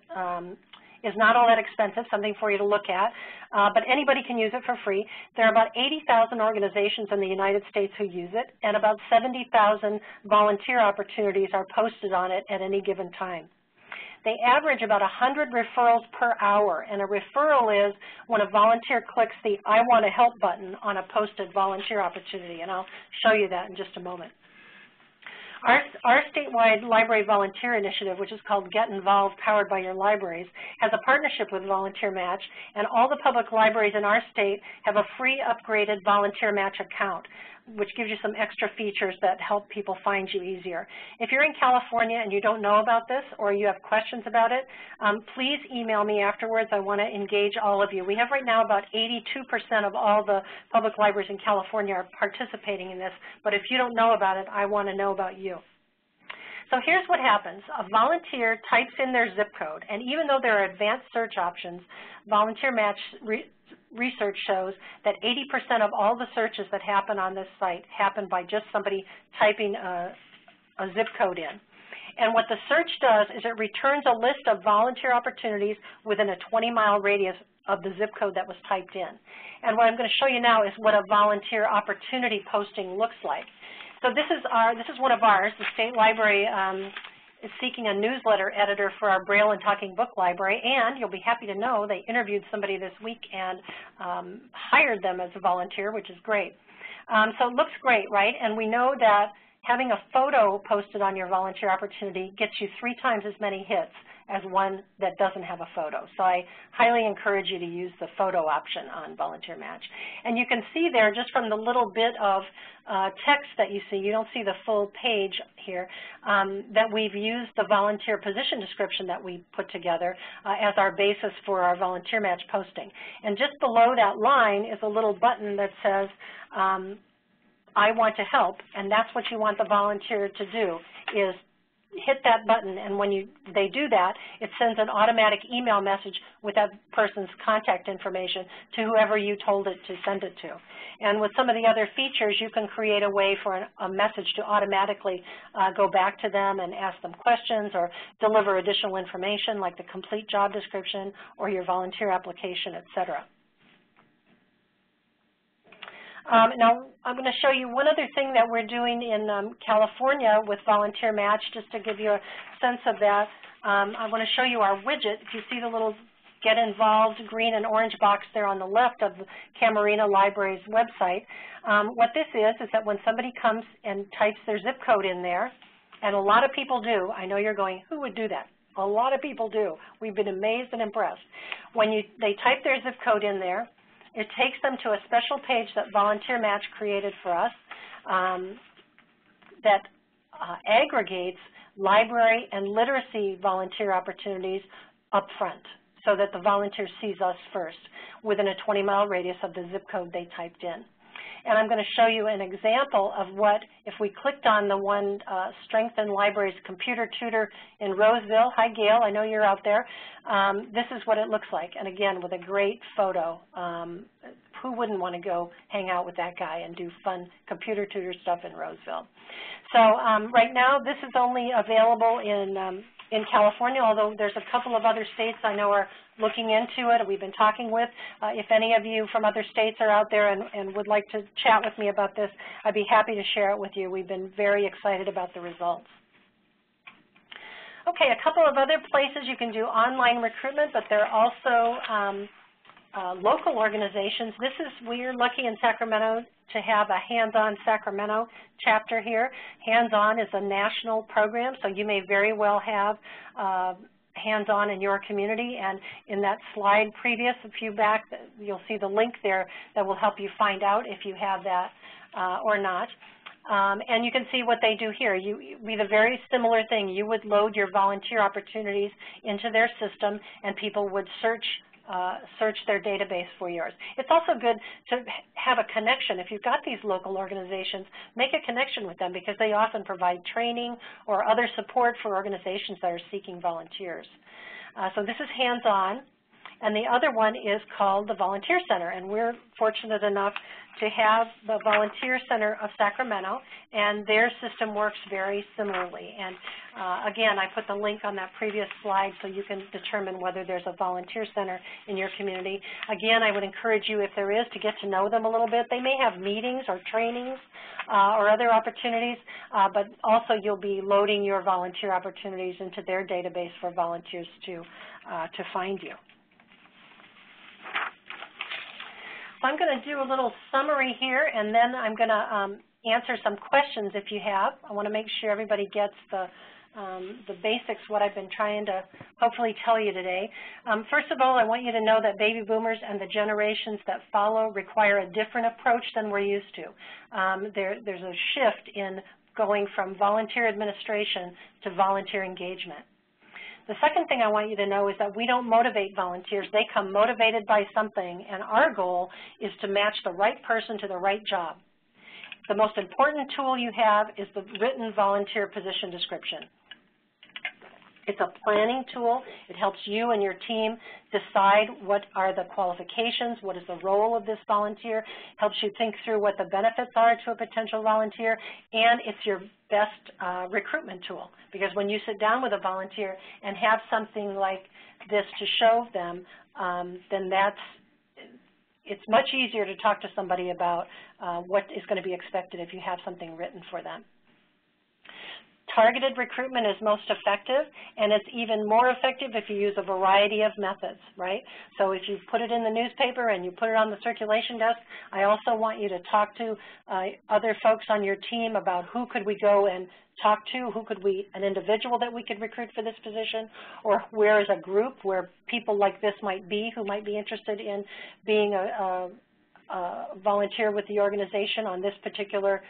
is not all that expensive, something for you to look at, but anybody can use it for free. There are about 80,000 organizations in the United States who use it, and about 70,000 volunteer opportunities are posted on it at any given time. They average about 100 referrals per hour, and a referral is when a volunteer clicks the I Want to Help button on a posted volunteer opportunity, and I'll show you that in just a moment. Our statewide library volunteer initiative, which is called Get Involved, powered by your libraries, has a partnership with Volunteer Match, and all the public libraries in our state have a free upgraded Volunteer Match account, which gives you some extra features that help people find you easier. If you're in California and you don't know about this or you have questions about it, please email me afterwards. I want to engage all of you. We have right now about 82% of all the public libraries in California are participating in this, but if you don't know about it, I want to know about you. So here's what happens. A volunteer types in their zip code, and even though there are advanced search options, Volunteer Match research shows that 80% of all the searches that happen on this site happen by just somebody typing a zip code in. And what the search does is it returns a list of volunteer opportunities within a 20-mile radius of the zip code that was typed in. And what I'm going to show you now is what a volunteer opportunity posting looks like. So this is one of ours. The State Library is seeking a newsletter editor for our Braille and Talking Book Library, and you'll be happy to know they interviewed somebody this week and hired them as a volunteer, which is great. So it looks great, right? And we know that having a photo posted on your volunteer opportunity gets you 3 times as many hits as one that doesn't have a photo. So I highly encourage you to use the photo option on Volunteer Match. And you can see there, just from the little bit of text that you see, you don't see the full page here, that we've used the volunteer position description that we put together as our basis for our Volunteer Match posting. And just below that line is a little button that says, I want to help, and that's what you want the volunteer to do, is hit that button, and when they do that, it sends an automatic email message with that person's contact information to whoever you told it to send it to. And with some of the other features, you can create a way for a message to automatically go back to them and ask them questions or deliver additional information like the complete job description or your volunteer application, et cetera. Now, I'm going to show you one other thing that we're doing in California with Volunteer Match, just to give you a sense of that. I want to show you our widget. If you see the little Get Involved green and orange box there on the left of the Camarena Library's website, what this is that when somebody comes and types their zip code in there, and a lot of people do, I know you're going, who would do that? A lot of people do. We've been amazed and impressed. When they type their zip code in there, it takes them to a special page that Volunteer Match created for us that aggregates library and literacy volunteer opportunities up front so that the volunteer sees us first within a 20-mile radius of the zip code they typed in. And I'm going to show you an example of what, if we clicked on the one Strengthen Libraries Computer Tutor in Roseville. Hi, Gail, I know you're out there. This is what it looks like, and again, with a great photo. Who wouldn't want to go hang out with that guy and do fun computer tutor stuff in Roseville? So right now, this is only available in California, although there's a couple of other states I know are looking into it, we've been talking with. If any of you from other states are out there and would like to chat with me about this, I'd be happy to share it with you. We've been very excited about the results. Okay, a couple of other places you can do online recruitment, but there are also local organizations. We're lucky in Sacramento to have a Hands-On Sacramento chapter here. Hands-On is a national program, so you may very well have hands-on in your community, and in that slide previous, a few back, you'll see the link there that will help you find out if you have that or not. And you can see what they do here. With a very similar thing. You would load your volunteer opportunities into their system, and people would search their database for yours. It's also good to have a connection. If you've got these local organizations, make a connection with them because they often provide training or other support for organizations that are seeking volunteers. So this is hands-on. And the other one is called the Volunteer Center, and we're fortunate enough to have the Volunteer Center of Sacramento, and their system works very similarly. And again, I put the link on that previous slide so you can determine whether there's a volunteer center in your community. Again, I would encourage you, if there is, to get to know them a little bit. They may have meetings or trainings or other opportunities, but also you'll be loading your volunteer opportunities into their database for volunteers to find you. So I'm going to do a little summary here, and then I'm going to answer some questions if you have. I want to make sure everybody gets the basics, what I've been trying to hopefully tell you today. First of all, I want you to know that baby boomers and the generations that follow require a different approach than we're used to. There's a shift in going from volunteer administration to volunteer engagement. The second thing I want you to know is that we don't motivate volunteers. They come motivated by something, and our goal is to match the right person to the right job. The most important tool you have is the written volunteer position description. It's a planning tool. It helps you and your team decide what are the qualifications, what is the role of this volunteer, helps you think through what the benefits are to a potential volunteer, and it's your best recruitment tool. Because when you sit down with a volunteer and have something like this to show them, then it's much easier to talk to somebody about what is going to be expected if you have something written for them. Targeted recruitment is most effective, and it's even more effective if you use a variety of methods, right? So if you put it in the newspaper and you put it on the circulation desk, I also want you to talk to other folks on your team about who could we go and talk to, an individual that we could recruit for this position, or where is a group where people like this might be who might be interested in being a volunteer with the organization on this particular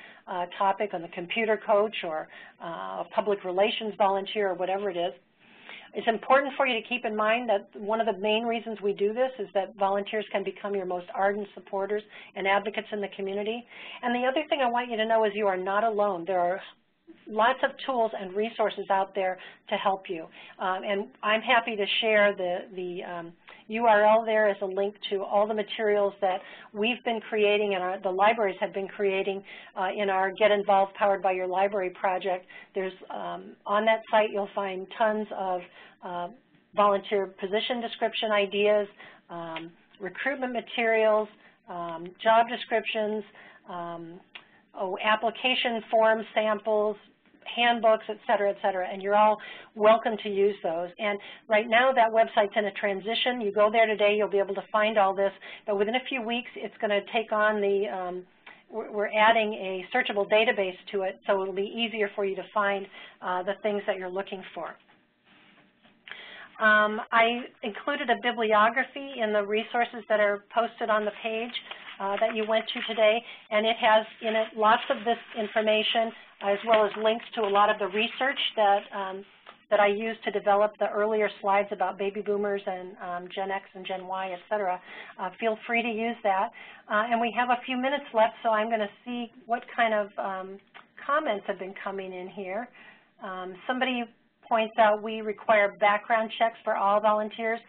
topic, on the computer coach or a public relations volunteer or whatever it is. It's important for you to keep in mind that one of the main reasons we do this is that volunteers can become your most ardent supporters and advocates in the community. And the other thing I want you to know is you are not alone. There are lots of tools and resources out there to help you. And I'm happy to share the URL there as a link to all the materials that we've been creating and the libraries have been creating in our Get Involved Powered by Your Library project. There's, on that site you'll find tons of volunteer position description ideas, recruitment materials, job descriptions, application form samples, handbooks, et cetera, and you're all welcome to use those. And right now that website's in a transition. You go there today, you'll be able to find all this, but within a few weeks it's going to take on the, we're adding a searchable database to it, so it'll be easier for you to find the things that you're looking for. I included a bibliography in the resources that are posted on the page that you went to today, and it has in it lots of this information as well as links to a lot of the research that I used to develop the earlier slides about baby boomers and Gen X and Gen Y, et cetera. Feel free to use that. And we have a few minutes left, so I'm going to see what kind of comments have been coming in here. Somebody points out we require background checks for all volunteers.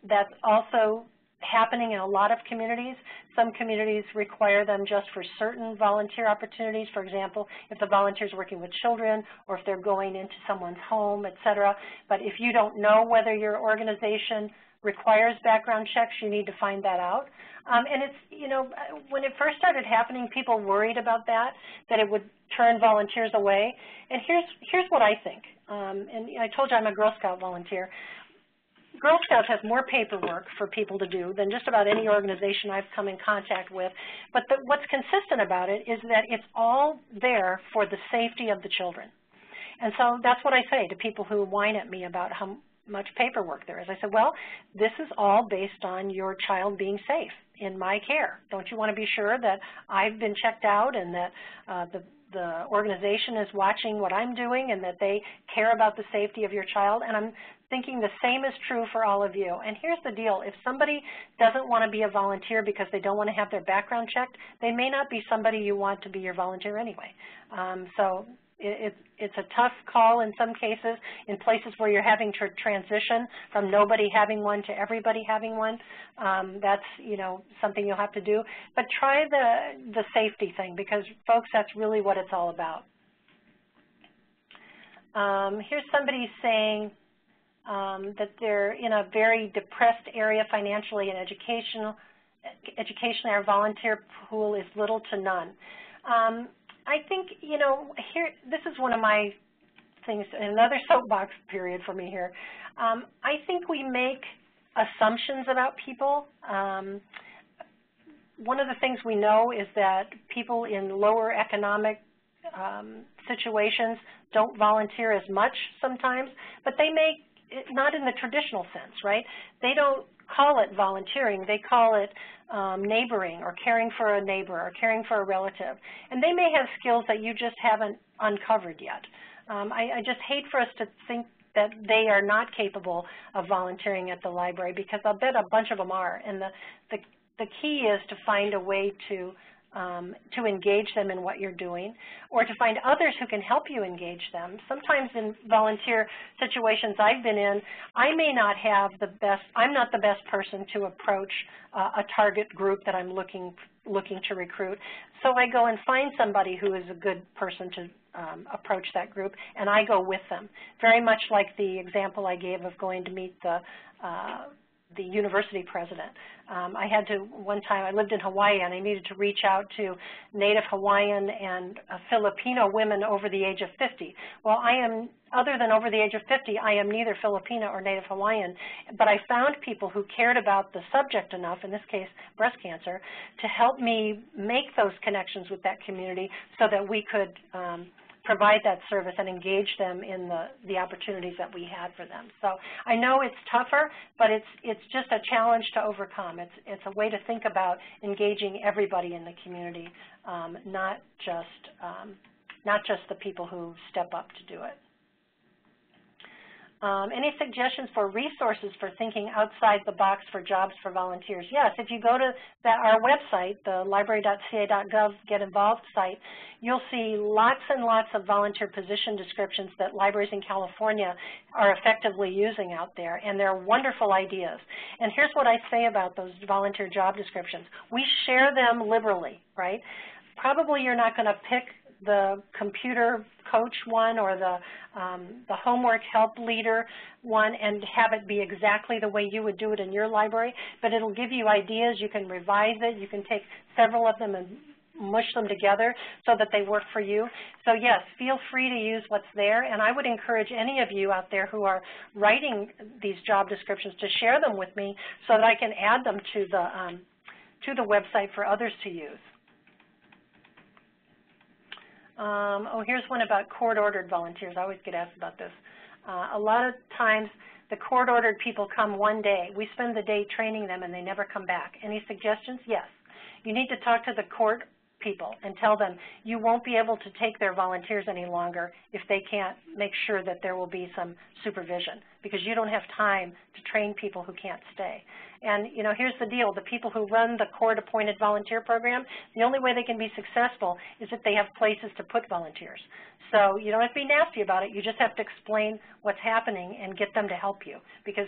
That's also happening in a lot of communities. Some communities require them just for certain volunteer opportunities. For example, if the volunteer is working with children or if they're going into someone's home, et cetera. But if you don't know whether your organization requires background checks, you need to find that out. And it's, you know, when it first started happening, people worried about that it would turn volunteers away. And here's what I think. And I told you I'm a Girl Scout volunteer. Girl Scouts has more paperwork for people to do than just about any organization I've come in contact with. But what's consistent about it is that it's all there for the safety of the children. And so that's what I say to people who whine at me about how much paperwork there is. I said, well, this is all based on your child being safe in my care. Don't you want to be sure that I've been checked out and that the organization is watching what I'm doing and that they care about the safety of your child? And I'm thinking the same is true for all of you. And here's the deal. If somebody doesn't want to be a volunteer because they don't want to have their background checked, they may not be somebody you want to be your volunteer anyway. So it's a tough call in some cases. In places where you're having to transition from nobody having one to everybody having one, that's, you know, something you'll have to do. But try the safety thing, because folks, that's really what it's all about. Here's somebody saying that they're in a very depressed area financially and educationally. Our volunteer pool is little to none. I think, you know, this is one of my things, another soapbox period for me here. I think we make assumptions about people. One of the things we know is that people in lower economic situations don't volunteer as much sometimes, but they may, not in the traditional sense, right? They don't call it volunteering, they call it neighboring or caring for a neighbor or caring for a relative. And they may have skills that you just haven't uncovered yet. I just hate for us to think that they are not capable of volunteering at the library, because I'll bet a bunch of them are. And the key is to find a way to engage them in what you're doing, or to find others who can help you engage them. Sometimes in volunteer situations I've been in, I may not have the best, I'm not the best person to approach a target group that I'm looking to recruit. So I go and find somebody who is a good person to approach that group, and I go with them. Very much like the example I gave of going to meet the university president. I had to, one time, I lived in Hawaii and I needed to reach out to Native Hawaiian and Filipino women over the age of 50. Well, I am, other than over the age of 50, I am neither Filipino or Native Hawaiian, but I found people who cared about the subject enough, in this case breast cancer, to help me make those connections with that community so that we could provide that service and engage them in the opportunities that we had for them. So I know it's tougher, but it's just a challenge to overcome. It's a way to think about engaging everybody in the community, not just the people who step up to do it. Any suggestions for resources for thinking outside the box for jobs for volunteers? Yes, if you go to our website, the library.ca.gov Get Involved site, you'll see lots and lots of volunteer position descriptions that libraries in California are effectively using out there, and they're wonderful ideas. And here's what I say about those volunteer job descriptions. We share them liberally, right? Probably you're not going to pick the computer coach one or the homework help leader one and have it be exactly the way you would do it in your library, but it'll give you ideas. You can revise it. You can take several of them and mush them together so that they work for you. So yes, feel free to use what's there, and I would encourage any of you out there who are writing these job descriptions to share them with me so that I can add them to the website for others to use. Here's one about court-ordered volunteers. I always get asked about this. A lot of times, the court-ordered people come one day. We spend the day training them, and they never come back. Any suggestions? Yes. You need to talk to the court people and tell them you won't be able to take their volunteers any longer if they can't make sure that there will be some supervision, because you don't have time to train people who can't stay. And, you know, here's the deal. The people who run the court-appointed volunteer program, the only way they can be successful is if they have places to put volunteers. So you don't have to be nasty about it. You just have to explain what's happening and get them to help you, because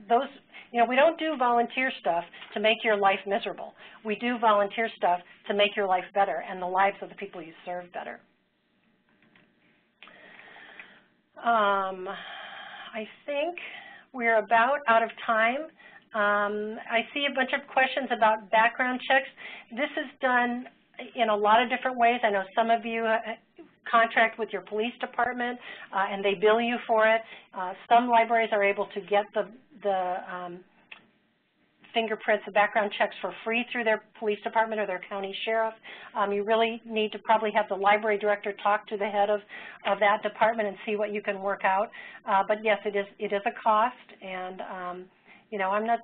those, you know, we don't do volunteer stuff to make your life miserable. We do volunteer stuff to make your life better and the lives of the people you serve better. I think we're about out of time. I see a bunch of questions about background checks. This is done in a lot of different ways. I know some of you contract with your police department and they bill you for it. Some libraries are able to get the fingerprints, the background checks for free through their police department or their county sheriff. You really need to probably have the library director talk to the head of that department and see what you can work out. But yes, it is a cost, and you know, I'm not,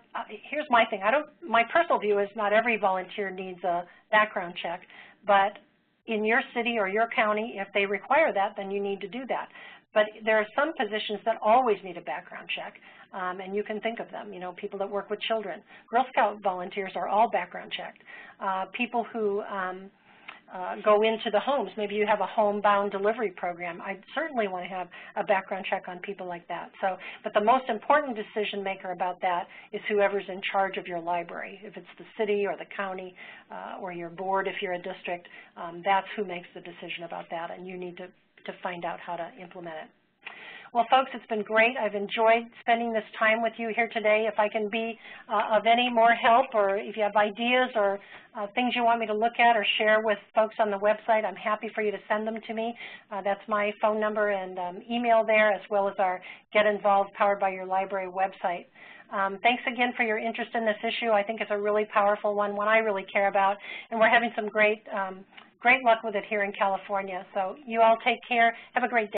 here's my thing. My personal view is not every volunteer needs a background check, but in your city or your county, if they require that, then you need to do that. But there are some positions that always need a background check, and you can think of them, you know, people that work with children. Girl Scout volunteers are all background checked. People who go into the homes, maybe you have a homebound delivery program. I certainly want to have a background check on people like that. So, but the most important decision maker about that is whoever's in charge of your library. If it's the city or the county or your board, if you're a district, that's who makes the decision about that, and you need to find out how to implement it. Well, folks, it's been great. I've enjoyed spending this time with you here today. If I can be of any more help, or if you have ideas or things you want me to look at or share with folks on the website, I'm happy for you to send them to me. That's my phone number and email there, as well as our Get Involved Powered by Your Library website. Thanks again for your interest in this issue. I think it's a really powerful one I really care about, and we're having some great luck with it here in California. So you all take care. Have a great day.